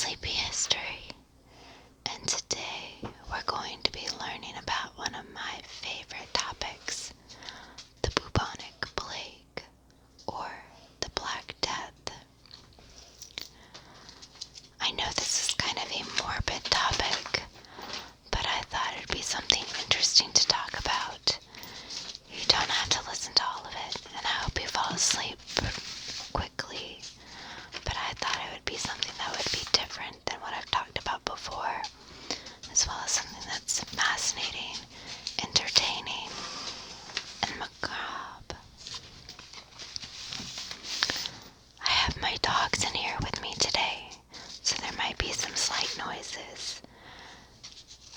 Sleepy History, and today we're going to be learning about one of my favorite topics, the Bubonic Plague, or the Black Death. I know this is kind of a morbid topic, but I thought it'd be something interesting to talk about. You don't have to listen to all of it, and I hope you fall asleep quickly. But I thought it would be something that would be different than what I've talked about before, as well as something that's fascinating, entertaining, and macabre. I have my dogs in here with me today, so there might be some slight noises,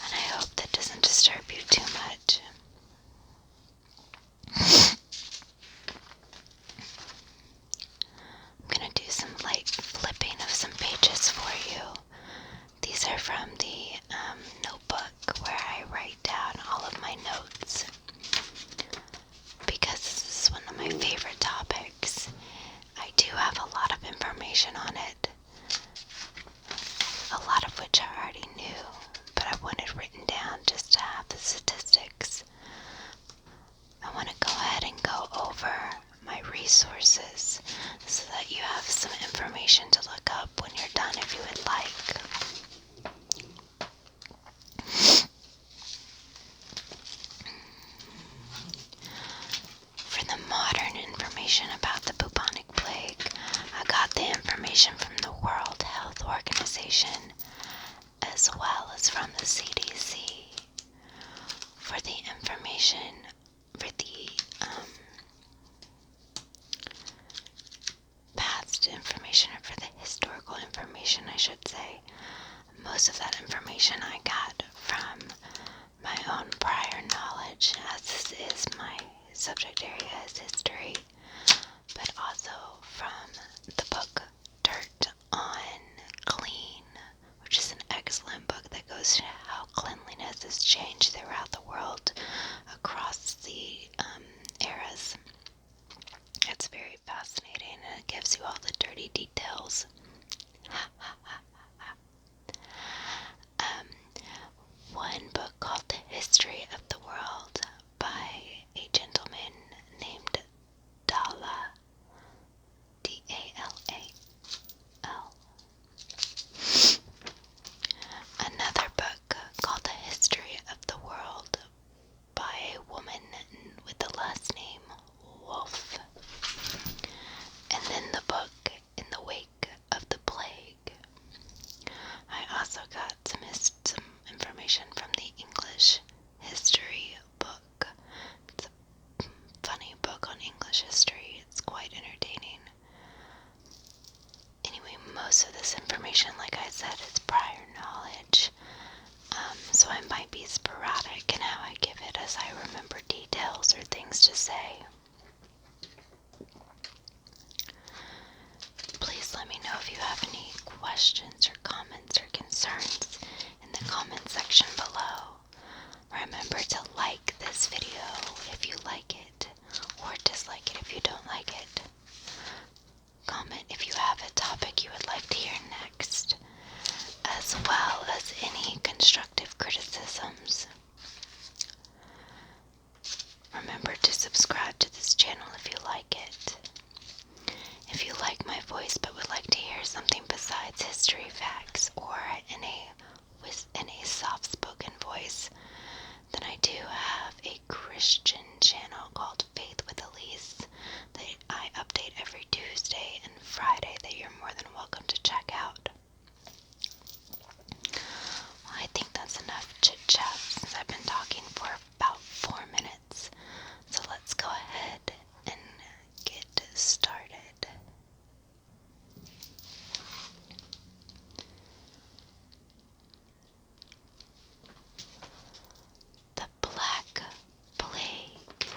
and I hope that doesn't disturb you too much. I'm going to do some light flipping of some pages for you. These are from the notebook where I write down all of my notes, because this is one of my favorite topics. I do have a lot of information on it, a lot of which I already knew, but I want it written down just to have the statistics. I want to go ahead and go over my resources so that you have some information to look up when you're done if you would like. For the modern information about the bubonic plague, I got the information from the World Health Organization as well as from the CDC. For the information, for the past information, or for the historical information, I should say, most of that information I got from my own prior knowledge, as this is my subject area is history, but also from the book Dirt on Clean, which is an excellent book that goes to how cleanliness has changed throughout the world across the eras. It's very fascinating, and it gives you all the dirty details. One book called The History of the World by a gentleman named Dalla, D-A-L-A-L. Another book called The History of the World by a woman with the last name Wolf. And then the book In the Wake of the Plague. I also got some information from the English history book. It's a funny book on English history. It's quite entertaining. Anyway, most of this information, like I said, is prior knowledge. So I might be sporadic in how I give it as I remember details or things to say. Please let me know if you have any questions or comments or concerns in the comment section below. Remember to like this video if you like it, or dislike it if you don't like it. Comment if you have a topic you would like to hear next, as well as any constructive criticisms. Remember to subscribe to this channel if you like it. If you like my voice but would like to hear something besides history facts or in a soft-spoken voice, then I do have a Christian channel called Faith with Elise that I update every Tuesday and Friday that you're more than welcome to check out. Well, I think that's enough chit-chat since I've been talking for about 4 minutes. So let's go ahead and get started. The Black Plague.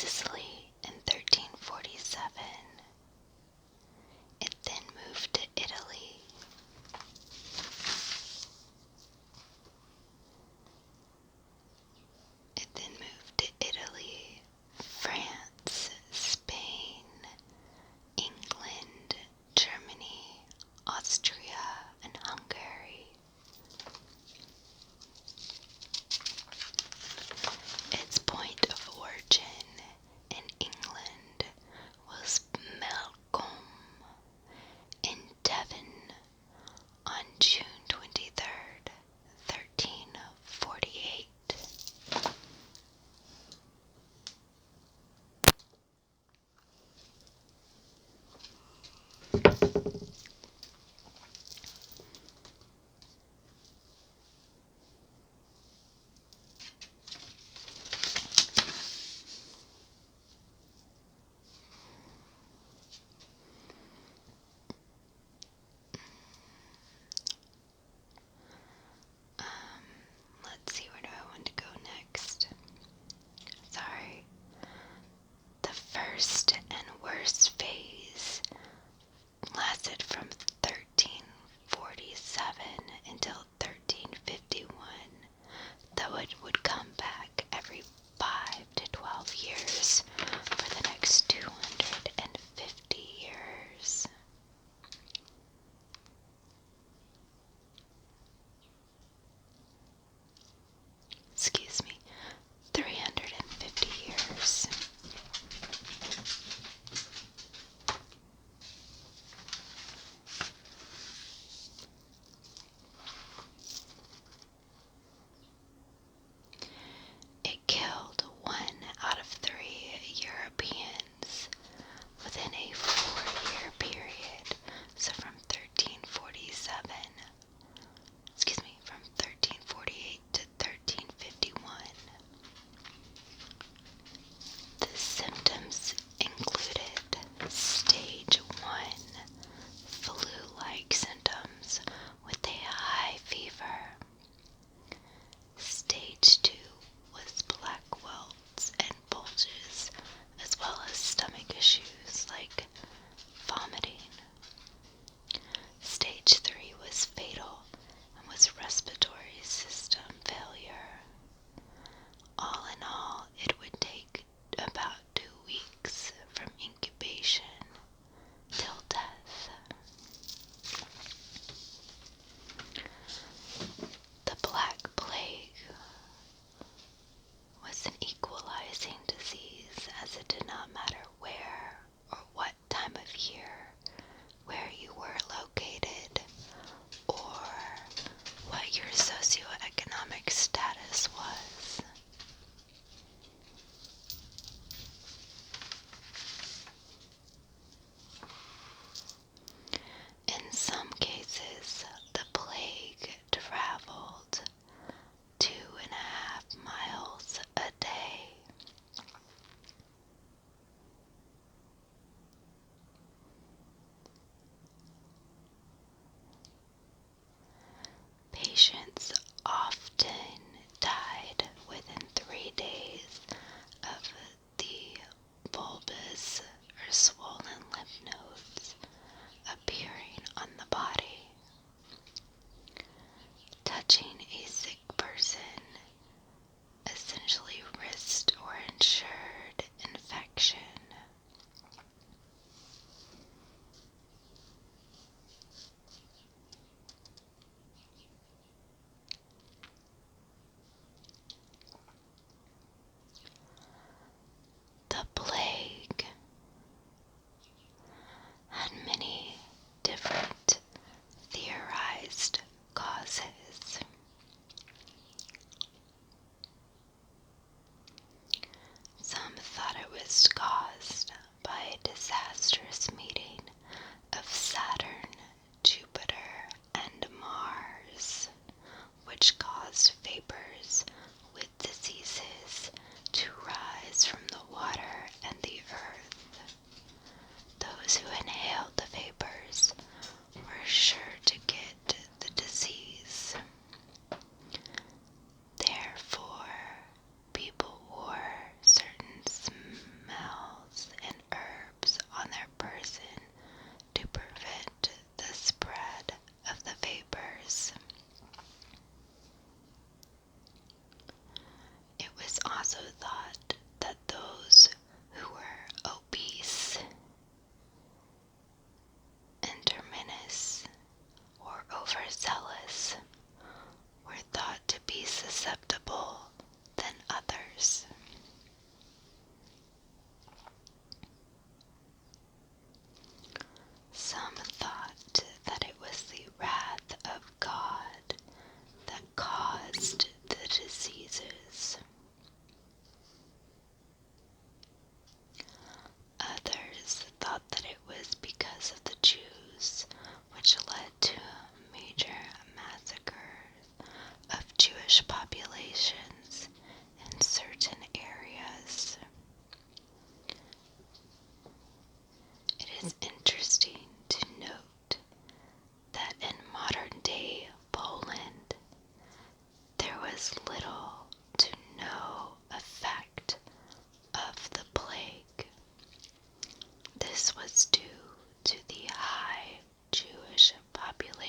Sicily in 1347. It then moved to Italy. France, Spain, England, Germany, Austria, and Hungary. Its point of origin in England was Melcombe in Devon on June 23rd, 1348.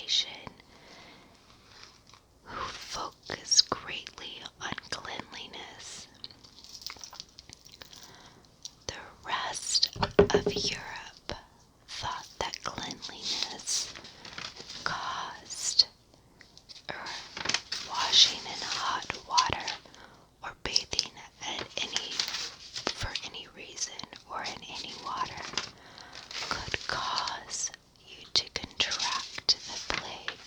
civilization who focus greatly on cleanliness. The rest of Europe thought that cleanliness caused washing in hot water or bathing for any reason or in any water could cause you to contract the plague.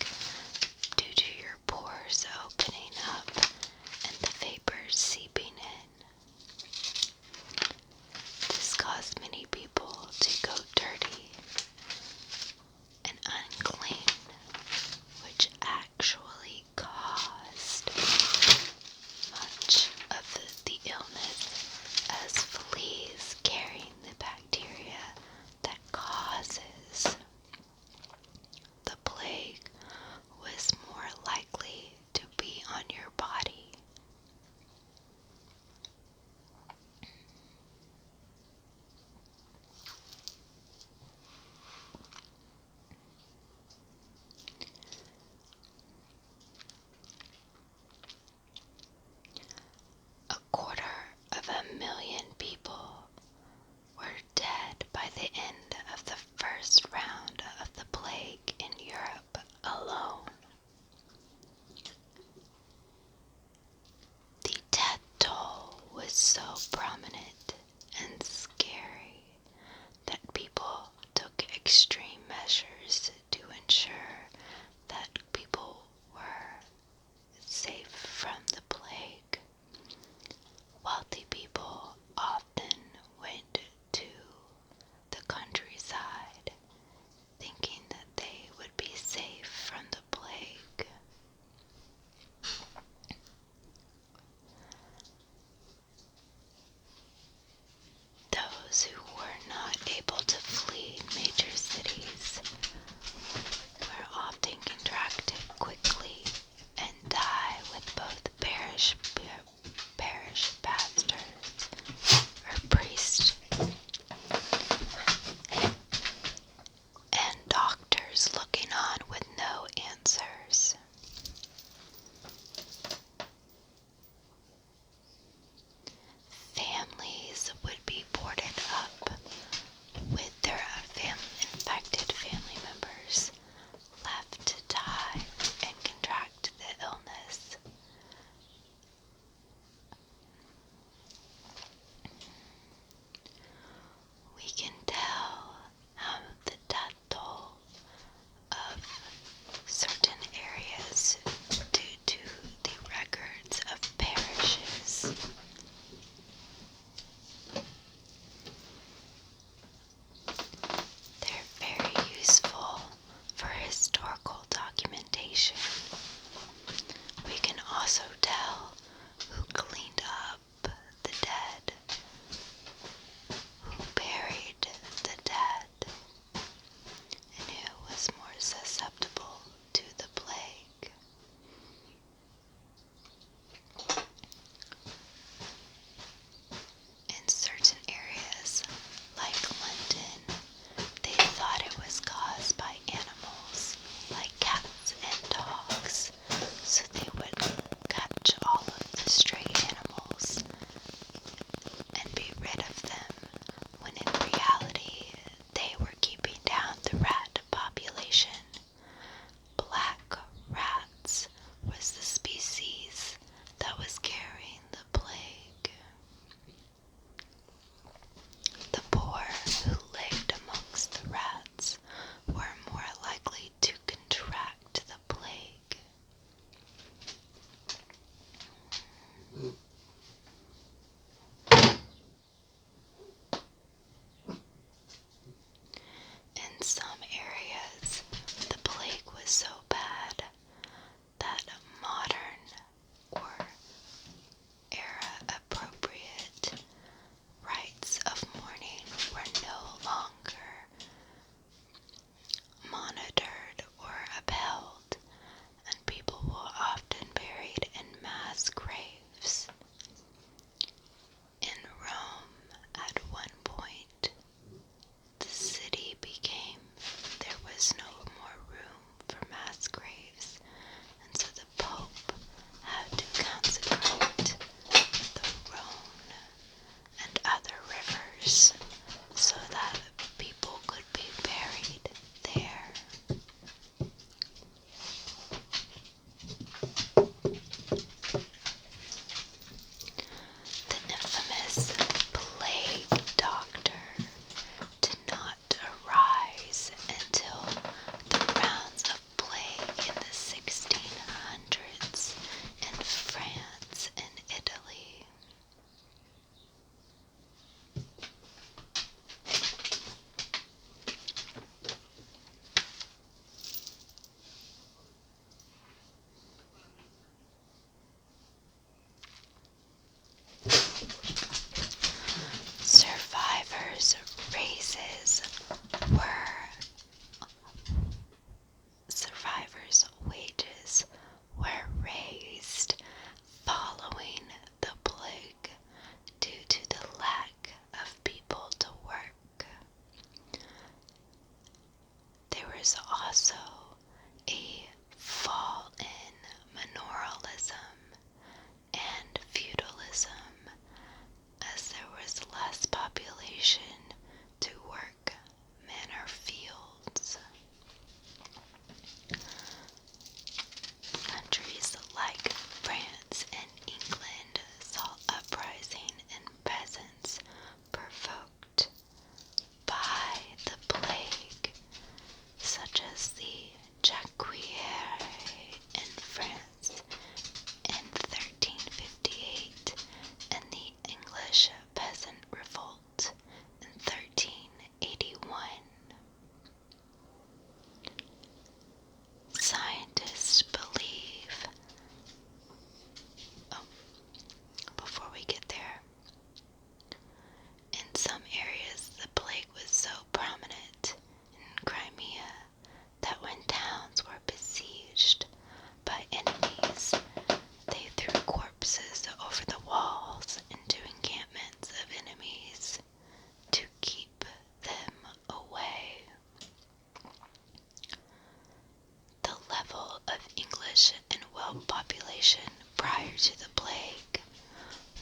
established and well population prior to the plague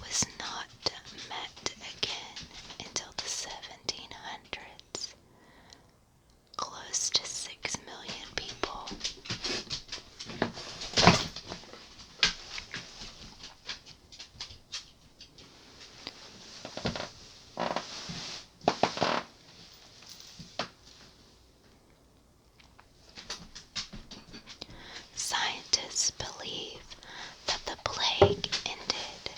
was not met again until the 1700s. Close to 6 million people. Scientists believe that the plague ended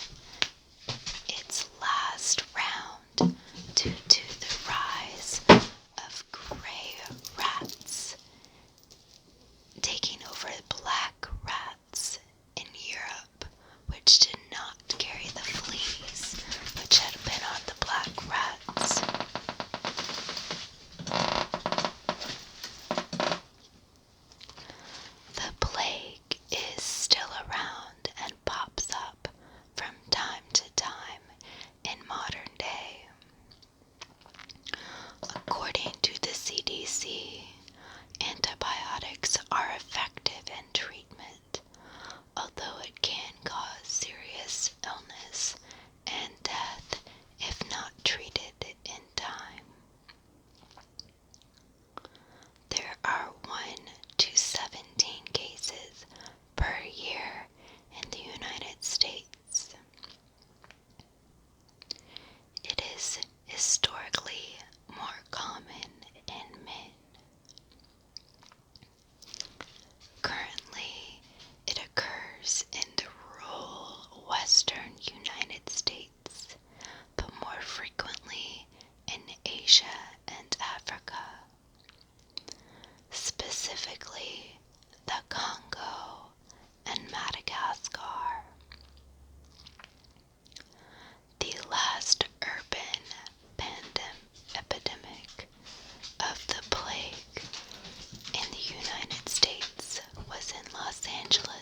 its last round due to the rise of gray rats taking over black rats in Europe, which did not carry the fleas which had been on the black rats. The plague is still around and pops up from time to time in modern day. According to the CDC, antibiotics are effective in treatment, although it can cause serious illness and death if not treated in time. There are 1 to 17 cases per year in the United States. It is historically more common in men. Currently, it occurs in the rural western United States, but more frequently in Asia and Africa, specifically the Congo and Madagascar. The last urban epidemic of the plague in the United States was in Los Angeles